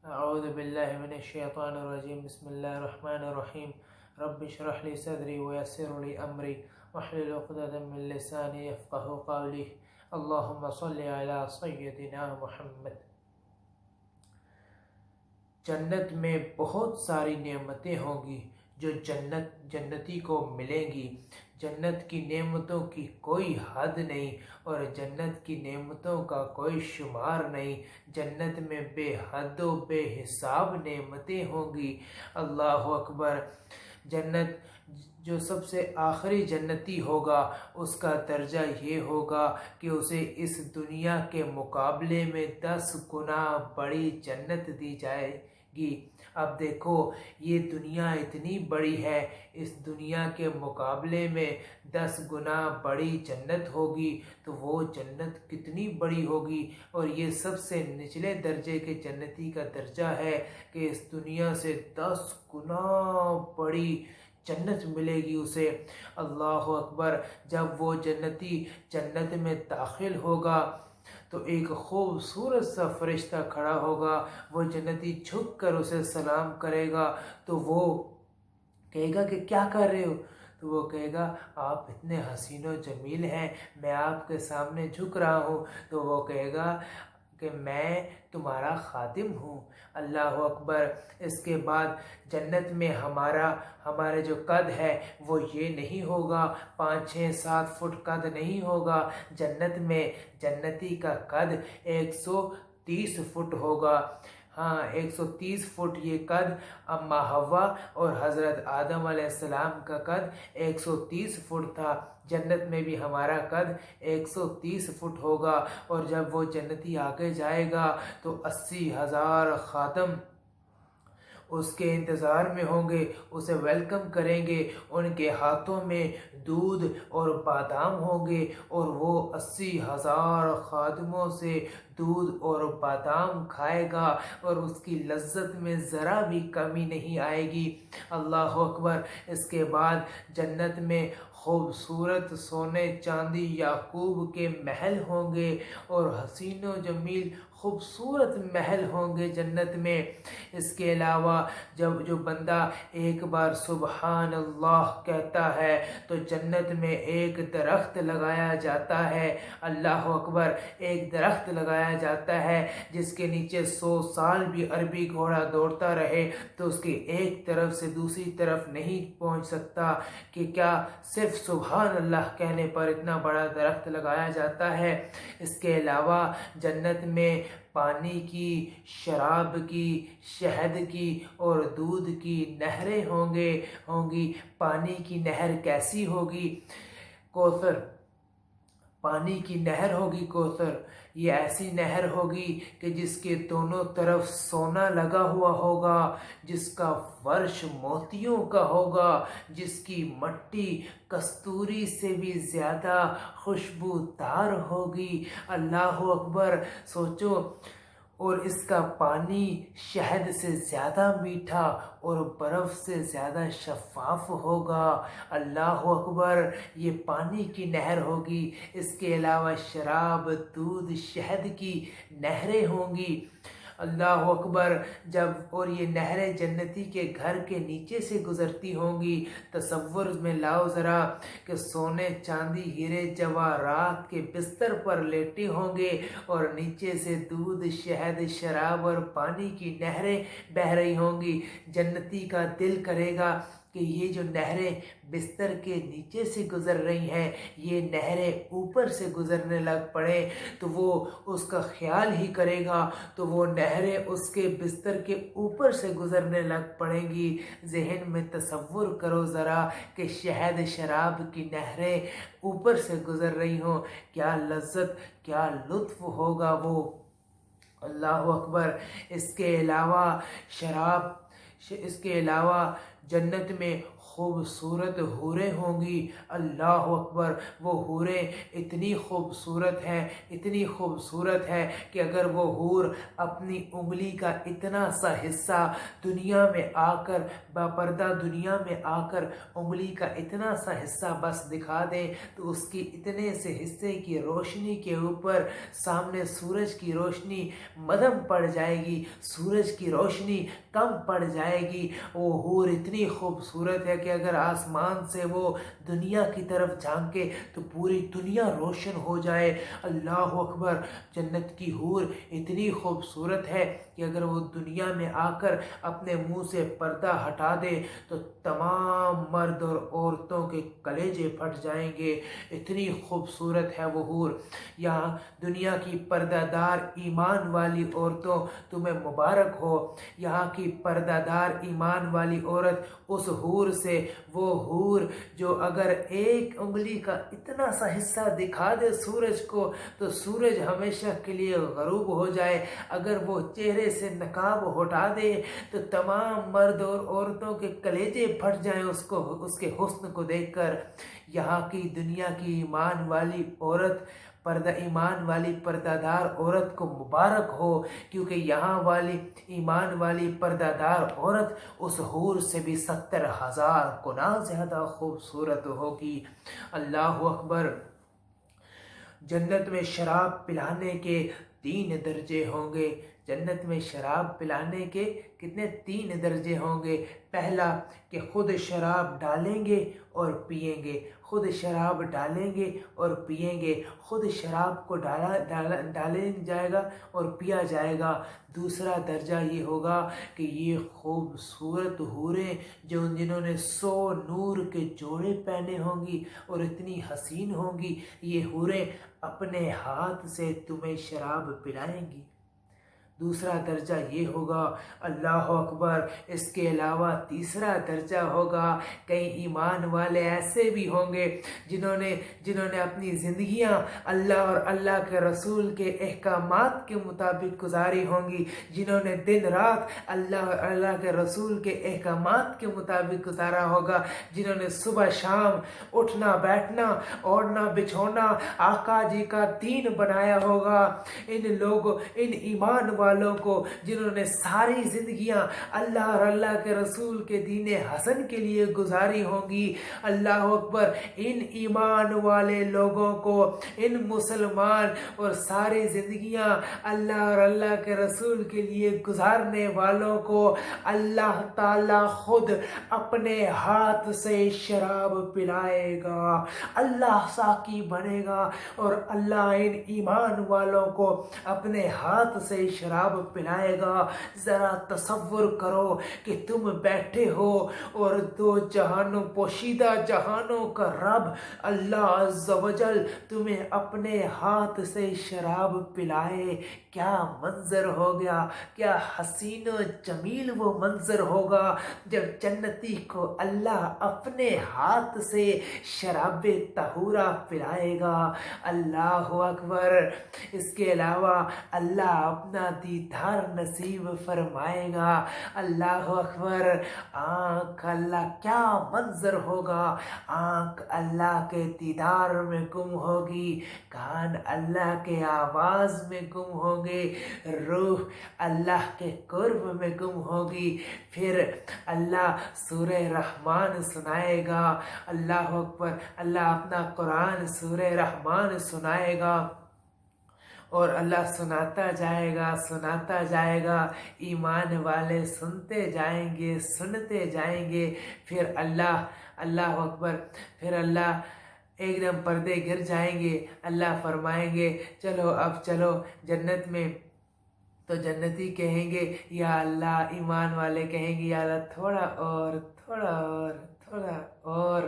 اعوذ باللہ من الشیطان الرجیم بسم اللہ الرحمن الرحیم رب اشرح لی صدری ویسر لی امری واحلل عقدۃ من لسانی یفقهوا قولی اللہم صل علی سیدنا محمد۔ جنت میں بہت ساری نعمتیں ہوں گی جو جنتی کو ملیں گی۔ جنت کی نعمتوں کی کوئی حد نہیں اور جنت کی نعمتوں کا کوئی شمار نہیں۔ جنت میں بے حد و بے حساب نعمتیں ہوں گی۔ اللہ اکبر۔ جنت جو سب سے آخری جنتی ہوگا اس کا درجہ یہ ہوگا کہ اسے اس دنیا کے مقابلے میں 10 گنا بڑی جنت دی جائے گی۔ اب دیکھو یہ دنیا اتنی بڑی ہے، اس دنیا کے مقابلے میں 10 گنا بڑی جنت ہوگی تو وہ جنت کتنی بڑی ہوگی۔ اور یہ سب سے نچلے درجے کے جنتی کا درجہ ہے کہ اس دنیا سے 10 گنا بڑی جنت ملے گی اسے۔ اللہ اکبر۔ جب وہ جنتی جنت میں داخل ہوگا تو ایک خوبصورت سا فرشتہ کھڑا ہوگا، وہ جنتی جھک کر اسے سلام کرے گا تو وہ کہے گا کہ کیا کر رہے ہو؟ تو وہ کہے گا آپ اتنے حسین و جمیل ہیں، میں آپ کے سامنے جھک رہا ہوں۔ تو وہ کہے گا کہ میں تمہارا خادم ہوں۔ اللہ اکبر۔ اس کے بعد جنت میں ہمارے جو قد ہے وہ یہ نہیں ہوگا، 5 6 7 فٹ قد نہیں ہوگا۔ جنت میں جنتی کا قد 130 فٹ ہوگا۔ ہاں 130 فٹ یہ قد۔ اما حوا اور حضرت آدم علیہ السلام کا قد 130 فٹ تھا۔ جنت میں بھی ہمارا قد 130 فٹ ہوگا۔ اور جب وہ جنتی آگے جائے گا تو 80,000 خادم اس کے انتظار میں ہوں گے، اسے ویلکم کریں گے۔ ان کے ہاتھوں میں دودھ اور بادام ہوں گے اور وہ 80,000 خادموں سے دودھ اور بادام کھائے گا اور اس کی لذت میں ذرا بھی کمی نہیں آئے گی۔ اللہ اکبر۔ اس کے بعد جنت میں خوبصورت سونے چاندی یاقوب کے محل ہوں گے اور حسین و جمیل خوبصورت محل ہوں گے جنت میں۔ اس کے علاوہ جب جو بندہ ایک بار سبحان اللہ کہتا ہے تو جنت میں ایک درخت لگایا جاتا ہے۔ اللہ اکبر۔ ایک درخت لگایا جاتا ہے جس کے نیچے 100 سال بھی عربی گھوڑا دوڑتا رہے تو اس کی ایک طرف سے دوسری طرف نہیں پہنچ سکتا، کہ کیا صرف سبحان اللہ کہنے پر اتنا بڑا درخت لگایا جاتا ہے۔ اس کے علاوہ جنت میں پانی کی، شراب کی، شہد کی اور دودھ کی نہریں ہوں گی۔ پانی کی نہر کیسی ہوگی؟ کوثر۔ پانی کی نہر ہوگی کوثر۔ یہ ایسی نہر ہوگی کہ جس کے دونوں طرف سونا لگا ہوا ہوگا، جس کا فرش موتیوں کا ہوگا، جس کی مٹی کستوری سے بھی زیادہ خوشبودار ہوگی۔ اللہ اکبر۔ سوچو۔ اور اس کا پانی شہد سے زیادہ میٹھا اور برف سے زیادہ شفاف ہوگا۔ اللہ اکبر۔ یہ پانی کی نہر ہوگی۔ اس کے علاوہ شراب، دودھ، شہد کی نہریں ہوں گی۔ اللہ اکبر۔ اور یہ نہریں جنتی کے گھر کے نیچے سے گزرتی ہوں گی۔ تصور میں لاؤ ذرا کہ سونے چاندی ہیرے جواہرات کے بستر پر لیٹے ہوں گے اور نیچے سے دودھ، شہد، شراب اور پانی کی نہریں بہہ رہی ہوں گی۔ جنتی کا دل کرے گا کہ یہ جو نہریں بستر کے نیچے سے گزر رہی ہیں یہ نہریں اوپر سے گزرنے لگ پڑیں تو وہ اس کا خیال ہی کرے گا تو وہ نہریں اس کے بستر کے اوپر سے گزرنے لگ پڑیں گی۔ ذہن میں تصور کرو ذرا کہ شہد شراب کی نہریں اوپر سے گزر رہی ہوں، کیا لذت، کیا لطف ہوگا وہ۔ اللہ اکبر۔ اس کے علاوہ جنت میں خوبصورت حوریں ہوں گی۔ اللہ اکبر، وہ حوریں اتنی خوبصورت ہیں، اتنی خوبصورت ہے کہ اگر وہ حور اپنی انگلی کا اتنا سا حصہ دنیا میں آ کر، باپردہ دنیا میں آ کر انگلی کا اتنا سا حصہ بس دکھا دیں تو اس کی اتنے سے حصے کی روشنی کے اوپر سامنے سورج کی روشنی مدھم پڑ جائے گی، سورج کی روشنی کم پڑ جائے گی۔ وہ حور اتنی خوبصورت ہے کہ اگر آسمان سے وہ دنیا کی طرف جھانکے تو پوری دنیا روشن ہو جائے۔ اللہ اکبر، جنت کی حور اتنی خوبصورت ہے کہ اگر وہ دنیا میں آ کر اپنے منہ سے پردہ ہٹا دے تو تمام مرد اور عورتوں کے کلیجے پھٹ جائیں گے، اتنی خوبصورت ہے وہ حور۔ یہاں دنیا کی پردہ دار ایمان والی عورتوں تمہیں مبارک ہو، یہاں کی پردہ دار ایمان والی عورت اس حور سے، وہ حور جو اگر ایک انگلی کا اتنا سا حصہ دکھا دے سورج کو تو سورج ہمیشہ کے لیے غروب ہو جائے، اگر وہ چہرے سے نقاب ہٹا دے تو تمام مرد اور عورتوں کے کلیجے پھٹ جائیں اس کے حسن کو دیکھ کر۔ یہاں کی دنیا کی ایمان والی عورت، ایمان والی پردہ دار عورت کو مبارک ہو، کیونکہ یہاں والی ایمان والی پردہ دار عورت اس حور سے بھی 70,000 گنا زیادہ خوبصورت ہوگی۔ اللہ اکبر، جنت میں شراب پلانے کے 3 درجے ہوں گے۔ جنت میں شراب پلانے کے کتنے 3 درجے ہوں گے۔ پہلا کہ خود شراب ڈالیں گے اور پئیں گے، خود شراب ڈالیں گے اور پئیں گے، خود شراب کو ڈالیں جائے گا اور پیا جائے گا۔ دوسرا درجہ یہ ہوگا کہ یہ خوبصورت حوریں جنہوں نے 100 نور کے جوڑے پہنے ہوں گی اور اتنی حسین ہوں گی، یہ حوریں اپنے ہاتھ سے تمہیں شراب پلائیں گی۔ دوسرا درجہ یہ ہوگا۔ اللہ اکبر، اس کے علاوہ تیسرا درجہ ہوگا، کئی ایمان والے ایسے بھی ہوں گے جنہوں نے اپنی زندگیاں اللہ اور اللہ کے رسول کے احکامات کے مطابق گزاری ہوں گی، جنہوں نے دن رات اللہ اور اللہ کے رسول کے احکامات کے مطابق گزارا ہوگا، جنہوں نے صبح شام اٹھنا بیٹھنا اوڑھنا بچھونا آقا جی کا دین بنایا ہوگا۔ ان ایمان والوں کو جنہوں نے ساری زندگیاں اللہ اور اللہ کے رسول کے دین حسن کے لیے گزاری ہوں گی۔ اللہ اکبر، ان ایمان والے لوگوں کو، ان مسلمان اور ساری زندگیاں اللہ اور اللہ کے رسول کے لیے گزارنے والوں کو اللہ تعالی خود اپنے ہاتھ سے شراب پلائے گا، اللہ ساقی بنے گا اور اللہ ان ایمان والوں کو اپنے ہاتھ سے شراب پلائے گا۔ ذرا تصور کرو کہ تم بیٹھے ہو اور 2 جہانوں، پوشیدہ جہانوں کا رب اللہ عز و جل تمہیں اپنے ہاتھ سے شراب پلائے، کیا منظر ہو گیا، کیا حسین و جمیل وہ منظر ہوگا جب جنتی کو اللہ اپنے ہاتھ سے شراب طہورہ پلائے گا۔ اللہ اکبر، اس کے علاوہ اللہ اپنا دیدار نصیب فرمائے گا۔ اللہ اکبر، آنکھ اللہ، کیا منظر ہوگا، آنکھ اللہ کے دیدار میں گم ہوگی، کان اللہ کے آواز میں گم ہوگے، روح اللہ کے قرب میں گم ہوگی۔ پھر اللہ سورہ رحمان سنائے گا۔ اللہ اکبر، اللہ اپنا قرآن سورہ رحمان سنائے گا اور اللہ سناتا جائے گا، ایمان والے سنتے جائیں گے، سنتے جائیں گے۔ پھر اللہ اکبر، پھر اللہ ایک دم پردے گر جائیں گے، اللہ فرمائیں گے چلو اب چلو جنت میں، تو جنتی کہیں گے یا اللہ، ایمان والے کہیں گے یا اللہ تھوڑا اور تھوڑا اور تھوڑا اور،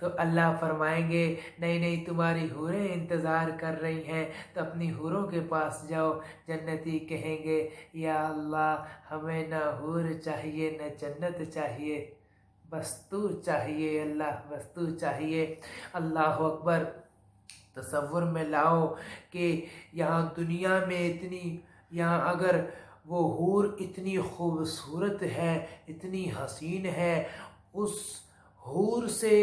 تو اللہ فرمائیں گے نہیں تمہاری حوریں انتظار کر رہی ہیں، تو اپنی حوروں کے پاس جاؤ۔ جنتی کہیں گے یا اللہ، ہمیں نہ حور چاہیے نہ جنت چاہیے، بس تو چاہیے اللہ، بس تو چاہیے۔ اللہ اکبر، تصور میں لاؤ کہ یہاں دنیا میں یہاں اگر وہ حور اتنی خوبصورت ہے، اتنی حسین ہے، اس حور سے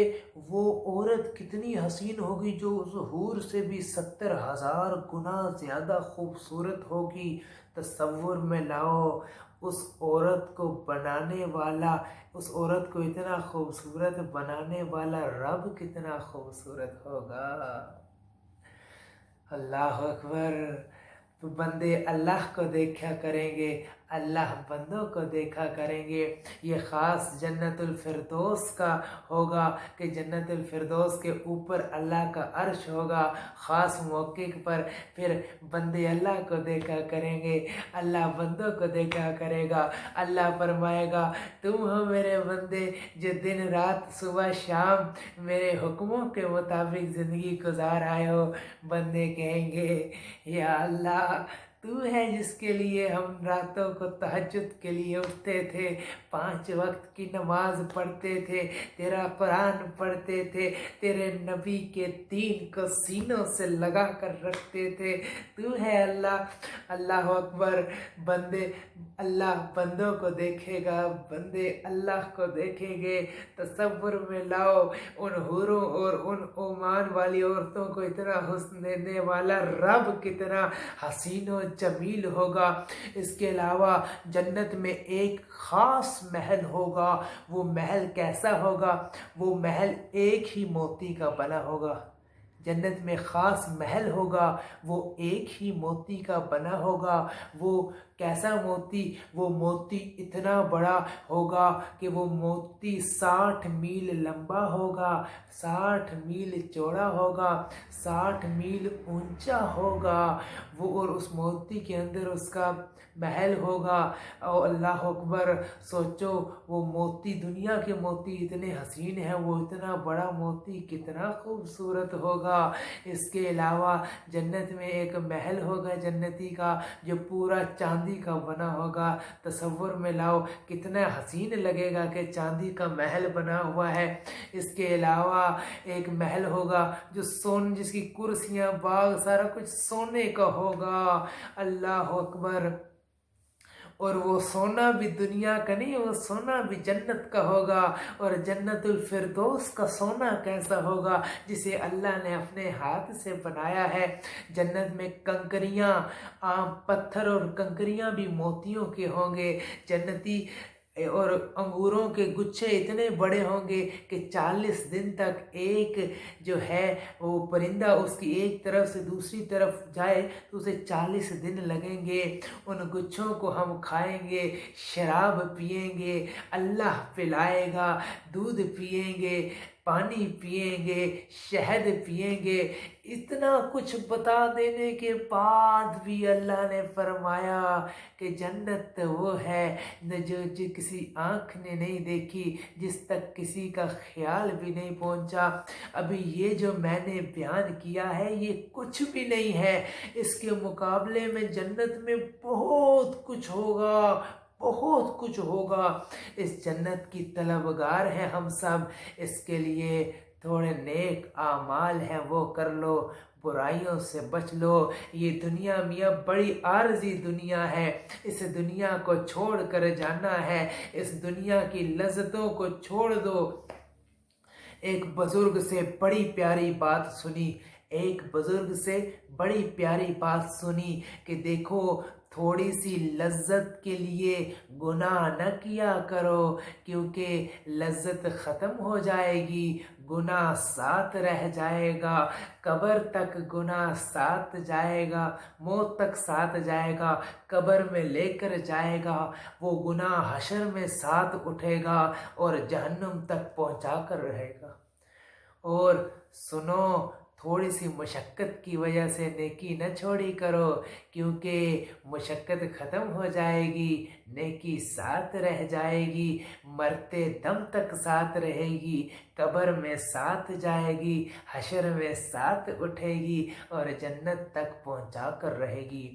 وہ عورت کتنی حسین ہوگی جو اس حور سے بھی 70,000 گنا زیادہ خوبصورت ہوگی۔ تصور میں لاؤ اس عورت کو بنانے والا، اس عورت کو اتنا خوبصورت بنانے والا رب کتنا خوبصورت ہوگا۔ اللہ اکبر۔ تو بندے اللہ کو دیکھا کریں گے، اللہ بندوں کو دیکھا کریں گے۔ یہ خاص جنت الفردوس کا ہوگا کہ جنت الفردوس کے اوپر اللہ کا عرش ہوگا خاص موقع پر، پھر بندے اللہ کو دیکھا کریں گے، اللہ بندوں کو دیکھا کرے گا۔ اللہ فرمائے گا تم ہو میرے بندے جو دن رات صبح شام میرے حکموں کے مطابق زندگی گزار آئے ہو۔ بندے کہیں گے یا اللہ تو ہے جس کے لیے ہم راتوں کو تہجد کے لیے اٹھتے تھے، 5 وقت کی نماز پڑھتے تھے، تیرا قرآن پڑھتے تھے، تیرے نبی کے دین کو سینوں سے لگا کر رکھتے تھے۔ تو ہے اللہ۔ اللہ اکبر۔ بندے اللہ بندوں کو دیکھے گا، بندے اللہ کو دیکھیں گے۔ تصور میں لاؤ ان حوروں اور ان عمان والی عورتوں کو اتنا حسن دینے والا رب کتنا حسین و جمیل ہوگا۔ اس کے علاوہ جنت میں ایک خاص محل ہوگا۔ وہ محل کیسا ہوگا؟ وہ محل ایک ہی موتی کا بنا ہوگا۔ جنت میں خاص محل ہوگا، وہ ایک ہی موتی کا بنا ہوگا۔ وہ کیسا موتی؟ وہ موتی اتنا بڑا ہوگا کہ وہ موتی 60 میل لمبا ہوگا، 60 میل چوڑا ہوگا، 60 میل اونچا ہوگا وہ، اور اس موتی کے اندر اس کا محل ہوگا۔ اور اللہ اکبر۔ سوچو وہ موتی، دنیا کے موتی اتنے حسین ہیں، وہ اتنا بڑا موتی کتنا خوبصورت ہوگا۔ اس کے علاوہ جنت میں ایک محل ہوگا جنتی کا جو پورا چاندی کا بنا ہوگا۔ تصور میں لاؤ کتنا حسین لگے گا کہ چاندی کا محل بنا ہوا ہے۔ اس کے علاوہ ایک محل ہوگا جو جس کی کرسیاں باغ سارا کچھ سونے کا ہوگا۔ اللہ اکبر۔ اور وہ سونا بھی دنیا کا نہیں، وہ سونا بھی جنت کا ہوگا۔ اور جنت الفردوس کا سونا کیسا ہوگا؟ جسے اللہ نے اپنے ہاتھ سے بنایا ہے۔ جنت میں کنکریاں، پتھر اور کنکریاں بھی موتیوں کے ہوں گے۔ جنتی اور انگوروں کے گچھے اتنے بڑے ہوں گے کہ 40 دن تک ایک جو ہے وہ پرندہ اس کی ایک طرف سے دوسری طرف جائے تو اسے 40 دن لگیں گے۔ ان گچھوں کو ہم کھائیں گے، شراب پئیں گے، اللہ پلائے گا، دودھ پئیں گے، پانی پئیں گے، شہد پئیں گے۔ اتنا کچھ بتا دینے کے بعد بھی اللہ نے فرمایا کہ جنت وہ ہے جو کسی آنکھ نے نہیں دیکھی، جس تک کسی کا خیال بھی نہیں پہنچا۔ ابھی یہ جو میں نے بیان کیا ہے یہ کچھ بھی نہیں ہے، اس کے مقابلے میں جنت میں بہت کچھ ہوگا، بہت کچھ ہوگا۔ اس جنت کی طلبگار ہیں ہم سب، اس کے لیے تھوڑے نیک اعمال ہیں وہ کر لو، برائیوں سے بچ لو۔ یہ دنیا میاں بڑی عارضی دنیا ہے، اس دنیا کو چھوڑ کر جانا ہے، اس دنیا کی لذتوں کو چھوڑ دو۔ ایک بزرگ سے بڑی پیاری بات سنی، ایک بزرگ سے بڑی پیاری بات سنی کہ دیکھو تھوڑی سی لذت کے لیے گناہ نہ کیا کرو، کیونکہ لذت ختم ہو جائے گی، گناہ ساتھ رہ جائے گا، قبر تک گناہ ساتھ جائے گا، موت تک ساتھ جائے گا، قبر میں لے کر جائے گا، وہ گناہ حشر میں ساتھ اٹھے گا اور جہنم تک پہنچا کر رہے گا۔ اور سنو، تھوڑی سی مشقت کی وجہ سے نیکی نہ چھوڑی کرو، کیونکہ مشقت ختم ہو جائے گی، نیکی ساتھ رہ جائے گی، مرتے دم تک ساتھ رہے گی، قبر میں ساتھ جائے گی، حشر میں ساتھ اٹھے گی اور جنت تک پہنچا کر رہے گی۔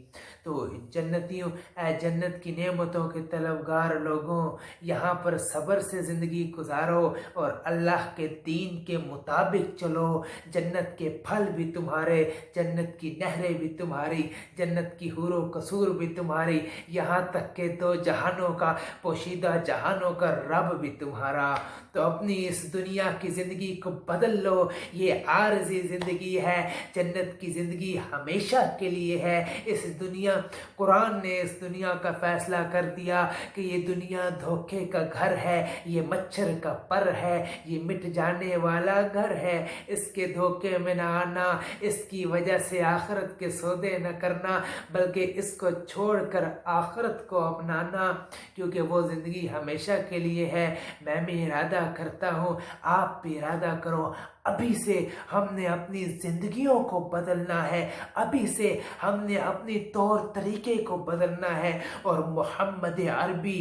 تو جنتیوں، اے جنت کی نعمتوں کے طلبگار لوگوں، یہاں پر صبر سے زندگی گزارو اور اللہ کے دین کے مطابق چلو۔ جنت کے پھل بھی تمہارے، جنت کی نہریں بھی تمہاری، جنت کی حور و قصور بھی تمہاری، یہاں تک کہ دو جہانوں کا پوشیدہ جہانوں کا رب بھی تمہارا۔ تو اپنی اس دنیا کی زندگی کو بدل لو، یہ عارضی زندگی ہے، جنت کی زندگی ہمیشہ کے لیے ہے۔ اس دنیا، قرآن نے اس دنیا کا فیصلہ کر دیا کہ یہ دنیا دھوکے کا گھر ہے، یہ مچھر کا پر ہے، یہ مٹ جانے والا گھر ہے، اس کے دھوکے میں نہ آنا، اس کی وجہ سے آخرت کے سودے نہ کرنا، بلکہ اس کو چھوڑ کر آخرت کو اپنانا، کیونکہ وہ زندگی ہمیشہ کے لیے ہے۔ میں بھی ارادہ کرتا ہوں، آپ بھی ارادہ کرو، ابھی سے ہم نے اپنی زندگیوں کو بدلنا ہے، ابھی سے ہم نے اپنی طور طریقے کو بدلنا ہے، اور محمد عربی،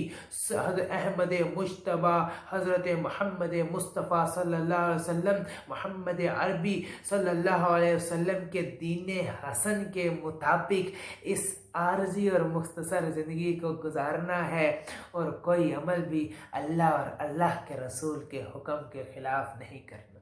احمد مجتبیٰ، حضرت محمد مصطفیٰ صلی اللہ علیہ وسلم، محمد عربی صلی اللہ علیہ وسلم کے دین حسن کے مطابق اس عارضی اور مختصر زندگی کو گزارنا ہے، اور کوئی عمل بھی اللہ اور اللہ کے رسول کے حکم کے خلاف نہیں کرنا۔